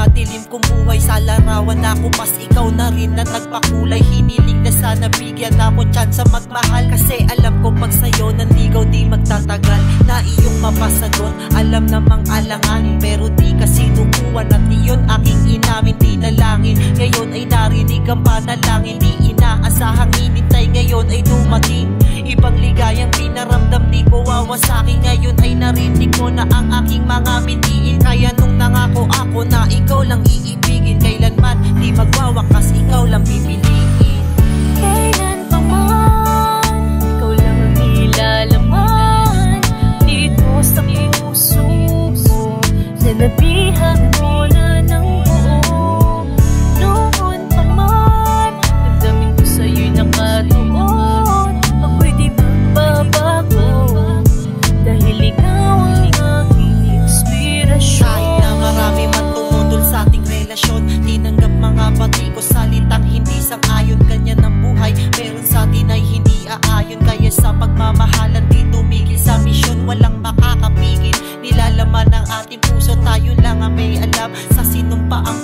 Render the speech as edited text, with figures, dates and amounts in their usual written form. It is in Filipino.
madilim kong buhay, sa larawan ako mas ikaw na rin na nagpakulay. Hiniling na sana bigyan ako tsansa magmahal, kasi alam ko pag sa'yo nanligaw di magtatagal. Na iyong mapasagot, alam namang alanganin, pero di kasi nukuhan at iyon aking inamin. Dinalangin, ngayon ay narinig ang panalangin, di inaasahang hinintay ngayon ay dumating. Ibang ligayang pinaramdam di ko wawasakin, ngayon ay narinig ko na ang aking mga mitiin. Kaya nung nangako ako na ikaw lang iibigin, kailanman di magwawakas, ikaw lang pipiliin. Kailan pa man, ikaw lang ang nilalaman dito sa puso ko. Sinabihan mo na ng buo, noon pa man nagdamin ko sa'yo'y nakatuon. Ako'y di magbabago, dahil ikaw ang aking inspirasyon. Kahit na marami man tumutol sa ating relasyon, tinanggap mga pati ko salitang hindi sang-ayon. Ganyan ang buhay, meron sa atin ay hindi aayon. Kaya sa pagmamahalan di tumigil sa misyon, walang makakapigil. Nilalaman ng ating puso, tayo lang ang may alam sa sinumpaang